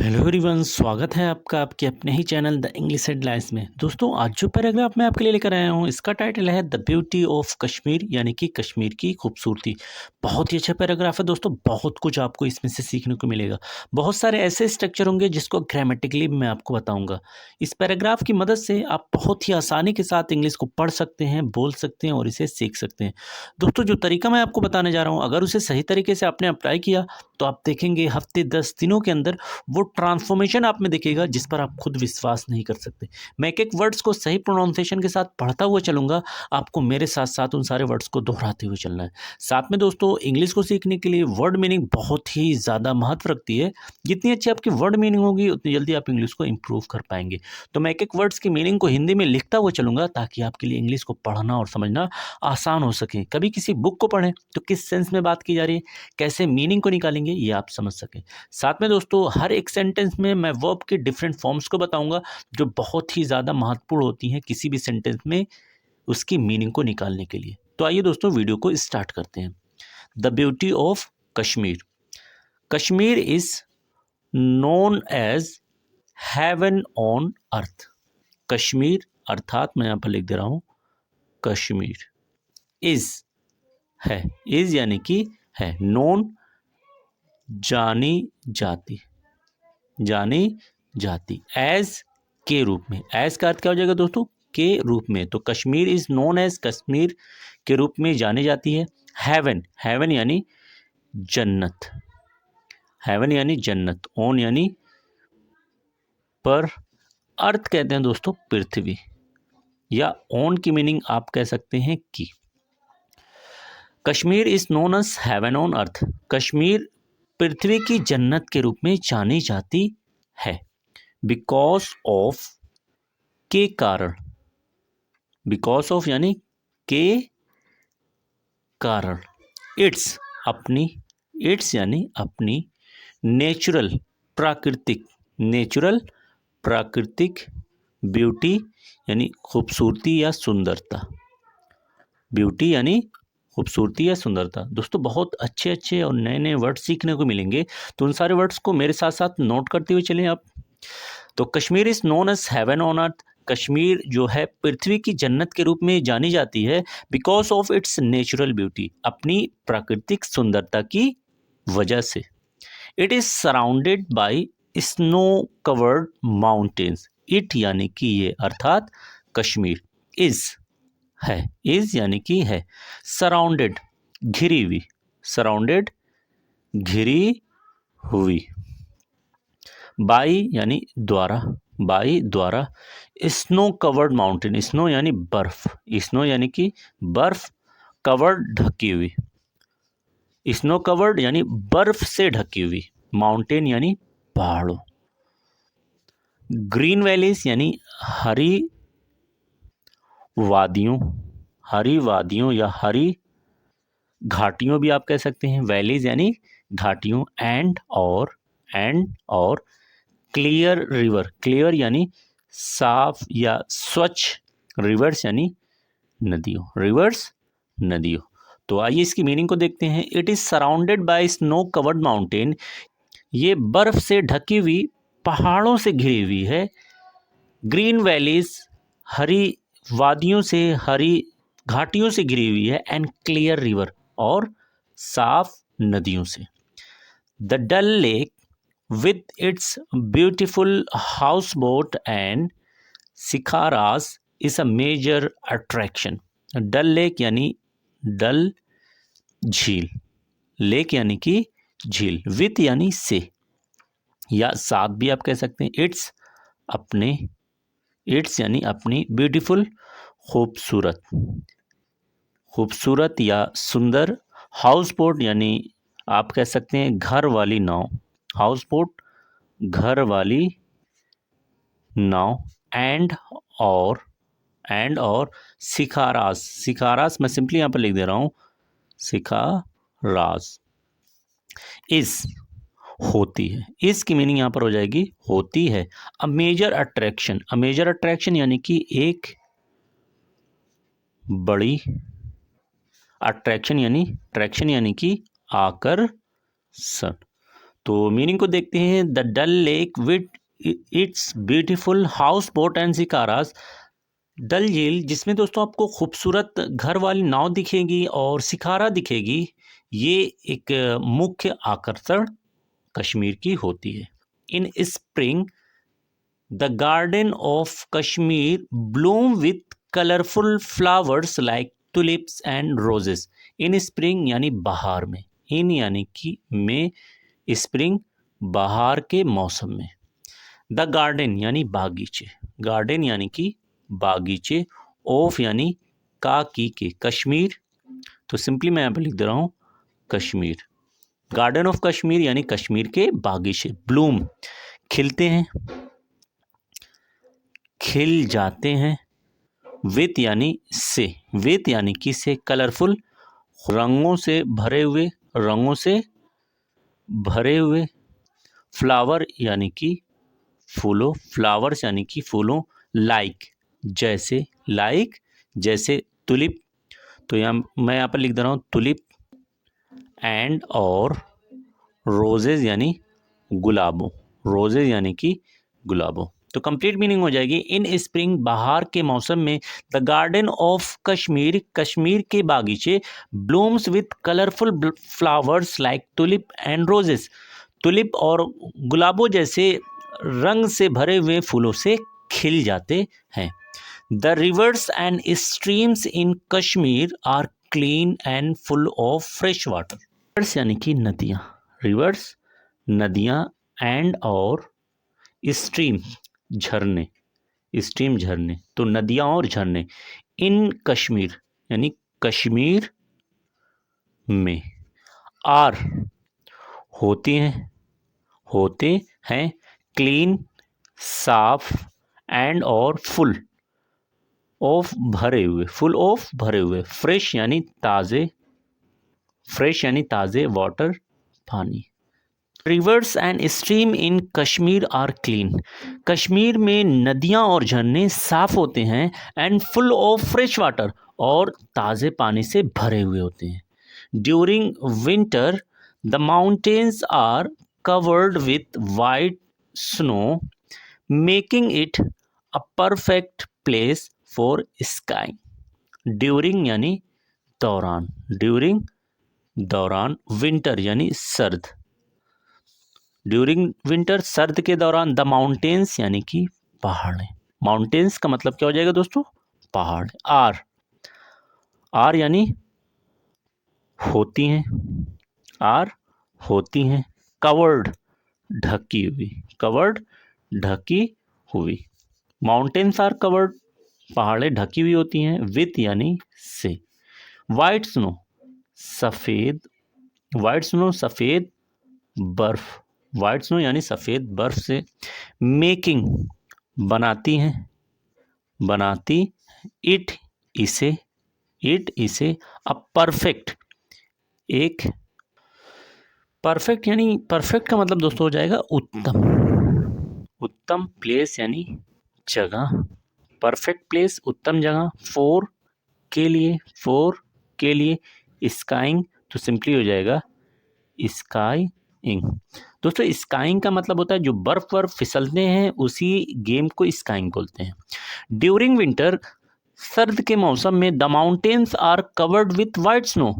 Hello everyone, स्वागत है आपका आपके अपने ही चैनल द इंग्लिश हेडलाइंस में। दोस्तों, आज जो पैराग्राफ मैं आपके लिए लेकर आया हूँ इसका टाइटल है द ब्यूटी ऑफ कश्मीर, यानी कि कश्मीर की खूबसूरती। बहुत ही अच्छा पैराग्राफ है दोस्तों, बहुत कुछ आपको इसमें से सीखने को मिलेगा। बहुत सारे ऐसे स्ट्रक्चर होंगे जिसको ग्रामेटिकली मैं आपको बताऊंगा। इस पैराग्राफ की मदद से आप बहुत ही आसानी के साथ इंग्लिश को पढ़ सकते हैं, बोल सकते हैं और इसे सीख सकते हैं। दोस्तों, जो तरीका मैं आपको बताने जा रहा हूँ, अगर उसे सही तरीके से आपने अप्लाई किया तो आप देखेंगे हफ्ते 10 दिनों के अंदर वो ट्रांसफॉर्मेशन आप में दिखेगा जिस पर आप खुद विश्वास नहीं कर सकते। मैं एक एक वर्ड्स को सही प्रोनाउंसिएशन के साथ पढ़ता हुआ चलूंगा, आपको मेरे साथ साथ उन सारे वर्ड्स को दोहराते हुए चलना है। साथ में दोस्तों, इंग्लिश को सीखने के लिए वर्ड मीनिंग बहुत ही ज़्यादा महत्व रखती है। जितनी अच्छी आपकी वर्ड मीनिंग होगी उतनी जल्दी आप इंग्लिश को इंप्रूव कर पाएंगे। तो मैं एक एक वर्ड्स की मीनिंग को हिंदी में लिखता हुआ चलूंगा ताकि आपके लिए इंग्लिश को पढ़ना और समझना आसान हो सके। कभी किसी बुक को पढ़ें तो किस सेंस में बात की जा रही है, कैसे मीनिंग को निकालेंगे, ये आप समझ सकें। साथ में दोस्तों, हर एक सेंटेंस में मैं वर्ब के डिफरेंट फॉर्म्स को बताऊंगा जो बहुत ही ज़्यादा महत्वपूर्ण होती हैं किसी भी सेंटेंस में उसकी मीनिंग को निकालने के लिए। तो आइए दोस्तों, वीडियो को स्टार्ट करते हैं। The beauty of Kashmir. Kashmir is known as heaven on earth. Kashmir अर्थात मैं यहाँ पर लिख दे रहा हूँ कश्मीर इज है, इज यानी कि है, नोन जानी जाती, जानी जाती, एज के रूप में। एज का अर्थ क्या हो जाएगा दोस्तों? के रूप में। तो Kashmir is known as, Kashmir के रूप में जानी जाती है। हेवन, हेवन यानी जन्नत, हेवन यानी जन्नत। ओन यानी पर, अर्थ कहते हैं दोस्तों पृथ्वी, या ओन की मीनिंग आप कह सकते हैं कि। Kashmir is known as heaven on earth. Kashmir पृथ्वी की जन्नत के रूप में जानी जाती है। बिकॉज ऑफ, के कारण, बिकॉज ऑफ यानी के कारण। इट्स, अपनी, इट्स यानी अपनी, नेचुरल प्राकृतिक, नेचुरल प्राकृतिक, ब्यूटी यानी खूबसूरती या सुंदरता, ब्यूटी यानी खूबसूरती या सुंदरता। दोस्तों, बहुत अच्छे अच्छे और नए नए वर्ड सीखने को मिलेंगे, तो उन सारे वर्ड्स को मेरे साथ साथ नोट करते हुए चलें आप। तो Kashmir is known as heaven on earth. Kashmir जो है पृथ्वी की जन्नत के रूप में जानी जाती है because of its natural beauty, अपनी प्राकृतिक सुंदरता की वजह से। It is surrounded by snow covered mountains. It यानी कि ये, अर्थात कश्मीर, इज है, इज यानी कि है, सराउंडेड घिरी हुई, सराउंडेड घिरी हुई, बाई यानी द्वारा, बाई द्वारा, स्नो कवर्ड माउंटेन, स्नो यानी बर्फ, स्नो यानी कि बर्फ, कवर्ड ढकी हुई, स्नो कवर्ड यानी बर्फ से ढकी हुई, माउंटेन यानी पहाड़ों। ग्रीन वैलीज यानी हरी वादियों, हरी वादियों या हरी घाटियों भी आप कह सकते हैं। वैलीज यानी घाटियों। एंड और क्लियर रिवर, क्लियर यानी साफ या स्वच्छ, रिवर्स यानी नदियों, रिवर्स नदियों। तो आइए इसकी मीनिंग को देखते हैं। It is surrounded by snow covered mountain, ये बर्फ से ढकी हुई पहाड़ों से घिरी हुई है। ग्रीन वैलीज, हरी वादियों से, हरी घाटियों से घिरी हुई है। एंड क्लियर रिवर, और साफ नदियों से। The Dal lake with its beautiful houseboat and shikaras is a major attraction। Dal lake यानी डल झील, लेक यानी कि झील, विथ यानी से, या साथ भी आप कह सकते हैं। इट्स, अपने, इट्स यानी अपनी, ब्यूटीफुल खूबसूरत, खूबसूरत या सुंदर, हाउस बोट यानी आप कह सकते हैं घर वाली नाव, हाउस बोट घर वाली नाव। और एंड और शिकारास, शिकारास मैं सिंपली यहाँ पर लिख दे रहा हूँ शिकारास। इस, होती है, इसकी मीनिंग यहाँ पर हो जाएगी होती है। A major attraction, a major attraction यानी कि एक बड़ी, अट्रैक्शन यानी कि आकर्षण। तो मीनिंग को देखते हैं। The Dal lake with its beautiful houseboat and shikaras. Dal झील जिसमें दोस्तों आपको खूबसूरत घर वाली नाव दिखेगी और शिकारा दिखेगी, ये एक मुख्य आकर्षण कश्मीर की होती है। इन spring the garden of Kashmir Bloom with colourful flowers like tulips and roses. In spring यानी बहार में, इन यानी कि में, स्प्रिंग बहार के मौसम में, द गार्डन यानी बागीचे, गार्डन यानी कि बागीचे, ऑफ यानी का की के, कश्मीर, तो सिंपली मैं यहाँ पर लिख दे रहा हूँ कश्मीर। गार्डन ऑफ कश्मीर यानी कश्मीर के बागीचे। ब्लूम खिलते हैं, खिल जाते हैं। विथ यानी से, विथ यानी कि से, कलरफुल रंगों से भरे हुए, रंगों से भरे हुए। फ्लावर यानी कि फूलों, फ्लावर्स यानी कि फूलों। लाइक जैसे, लाइक जैसे टुलिप, तो मैं यहाँ पर लिख दे रहा हूँ टुलिप। एंड और रोजेज यानी गुलाबों, रोजेज यानी कि गुलाबों। तो कंप्लीट मीनिंग हो जाएगी। इन स्प्रिंग बहार के मौसम में the garden of Kashmir, Kashmir के बागीचे, blooms with colourful flowers like tulip and roses, tulip और गुलाबों जैसे रंग से भरे हुए फूलों से खिल जाते हैं। The rivers and streams in Kashmir are clean and full of fresh water. Rivers यानी कि नदियाँ, रिवर्स नदियाँ, एंड और स्ट्रीम झरने, स्ट्रीम झरने, तो नदियाँ और झरने। इन कश्मीर यानी कश्मीर में, आर होती हैं, होते हैं, क्लीन साफ, एंड और फुल ऑफ भरे हुए, फुल ऑफ भरे हुए, फ्रेश यानी ताज़े, फ्रेश यानी ताज़े, वाटर पानी। Rivers and stream in Kashmir are clean, Kashmir में नदियाँ और झरने साफ होते हैं। And full of fresh water, और ताज़े पानी से भरे हुए होते हैं। During winter the mountains are covered with white snow, making it a perfect place for skiing. During यानी दौरान, ड्यूरिंग दौरान, विंटर यानी सर्द, ड्यूरिंग विंटर सर्द के दौरान, द माउंटेन्स यानी कि पहाड़ें, माउंटेन्स का मतलब क्या हो जाएगा दोस्तों, पहाड़। आर, आर यानी होती हैं, आर होती हैं, कवर्ड ढकी हुई, कवर्ड ढकी हुई, माउंटेन्स आर कवर्ड, पहाड़ें ढकी हुई होती हैं, विथ यानी से। वाइट स्नो सफ़ेद, वाइट स्नो सफ़ेद बर्फ, वाइट स्नो यानी सफ़ेद बर्फ से। मेकिंग बनाती हैं, बनाती, इट इसे, इट इसे, अ परफेक्ट एक, परफेक्ट यानी परफेक्ट का मतलब दोस्तों हो जाएगा उत्तम, उत्तम प्लेस यानी जगह, परफेक्ट प्लेस उत्तम जगह। फोर के लिए, फोर के लिए, स्काइंग तो सिंपली हो जाएगा स्काईइंग। दोस्तों स्काइंग का मतलब होता है जो बर्फ पर फिसलते हैं उसी गेम को स्काइंग बोलते हैं। ड्यूरिंग विंटर सर्द के मौसम में the mountains are covered with white snow,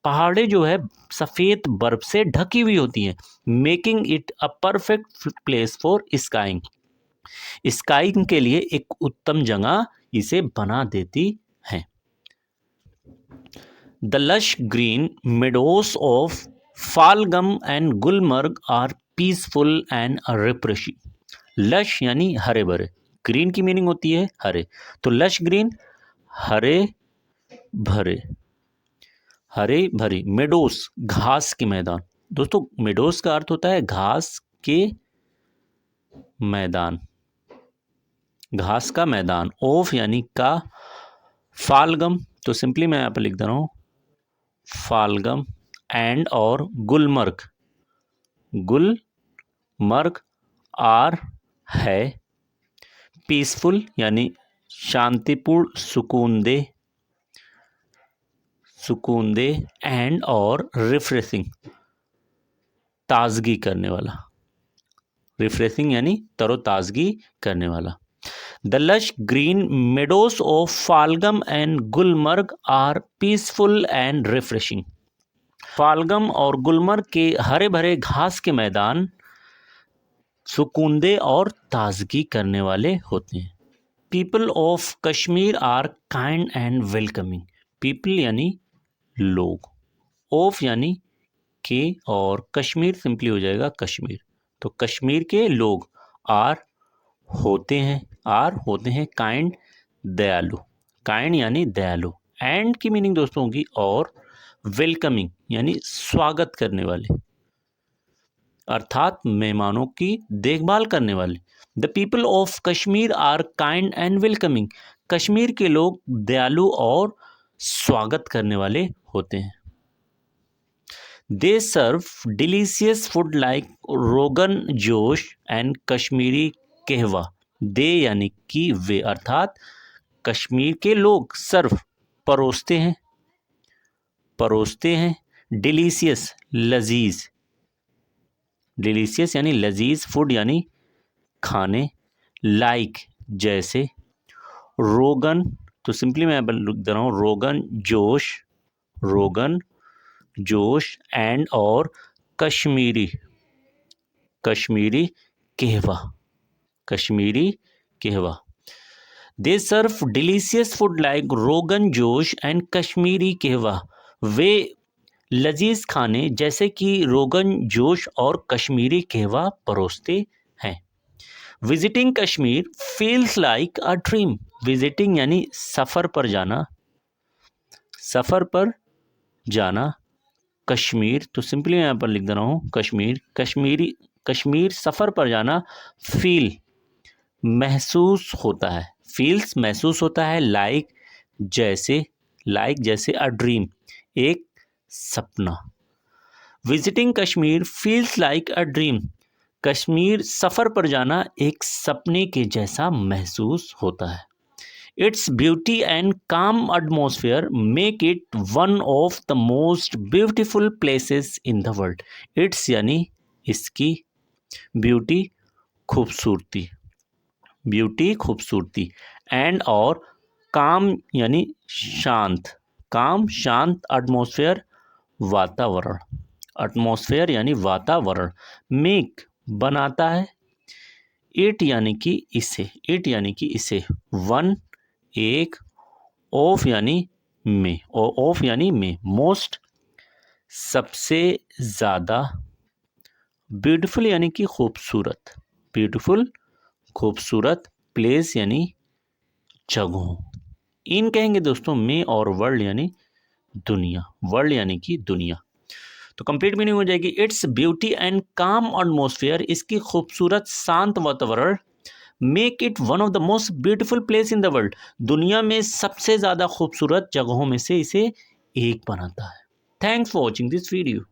पहाड़ें जो है सफ़ेद बर्फ से ढकी हुई होती हैं। Making it a perfect place for skiing, skiing के लिए एक उत्तम जगह इसे बना देती है। The lush green meadows of Pahalgam and Gulmarg are peaceful and refreshing. Lush यानी हरे भरे, ग्रीन की मीनिंग होती है हरे, तो लश ग्रीन हरे भरे, हरे भरी। मेडोस घास के मैदान, दोस्तों मेडोस का अर्थ होता है घास के मैदान, घास का मैदान। ऑफ यानी का, फालगम तो सिंपली मैं यहाँ पर लिख दे रहा हूँ फालगम, एंड और गुलमर्ग, गुलमर्ग आर है, पीसफुल यानी शांतिपूर्ण, सुकून दे, एंड और रिफ्रेशिंग, ताजगी करने वाला, रिफ्रेशिंग यानी तरोताजगी करने वाला। The lush green meadows of Pahalgam and Gulmarg are peaceful and refreshing. Pahalgam और गुलमर्ग के हरे भरे घास के मैदान सुकूनदे और ताजगी करने वाले होते हैं। People of Kashmir are kind and welcoming. People यानी लोग, ऑफ यानी के, और कश्मीर सिंपली हो जाएगा कश्मीर। तो कश्मीर के लोग आर होते हैं काइंड दयालु। काइंड यानी दयालु, एंड की मीनिंग दोस्तों होगी और, वेलकमिंग यानी स्वागत करने वाले, अर्थात मेहमानों की देखभाल करने वाले। The people of Kashmir are kind and welcoming. Kashmir के लोग दयालु और स्वागत करने वाले होते हैं। They serve delicious food like rogan josh and Kashmiri कहवा। दे यानी कि वे, अर्थात कश्मीर के लोग सर्व परोसते हैं, डिलीशियस लजीज, डिलीशियस यानी लजीज, फूड यानी खाने, लाइक जैसे, रोगन तो सिंपली मैं लिख दे रहा हूँ रोगन जोश एंड और कश्मीरी कहवा। दे serve delicious food like rogan josh and Kashmiri कहवा। वे लजीज खाने जैसे कि रोगन जोश और कश्मीरी कहवा परोसते हैं। Visiting Kashmir feels like a dream. Visiting यानी सफ़र पर जाना, कश्मीर तो सिंपली यहाँ पर लिख दे रहा हूँ कश्मीर सफ़र पर जाना, फील महसूस होता है, फील्स महसूस होता है, लाइक जैसे अ ड्रीम एक सपना। Visiting Kashmir feels like a dream. Kashmir सफ़र पर जाना एक सपने के जैसा महसूस होता है। Its beauty and calm atmosphere make it one of the most beautiful places in the world. Its यानी इसकी, ब्यूटी खूबसूरती, एंड और काम यानी शांत, एटमॉस्फेयर यानी वातावरण, मेक बनाता है, इट यानी कि इसे, वन एक, ऑफ यानी में, मोस्ट सबसे ज़्यादा, ब्यूटीफुल यानी कि खूबसूरत, प्लेस यानी जगहों। इन कहेंगे दोस्तों में, और वर्ल्ड यानी दुनिया, तो कंप्लीट मीनिंग हो जाएगी it's beauty and calm atmosphere. इसकी खूबसूरत शांत वातावरण make it one of the most beautiful place in the world. दुनिया में सबसे ज़्यादा खूबसूरत जगहों में से इसे एक बनाता है। Thanks for watching this video.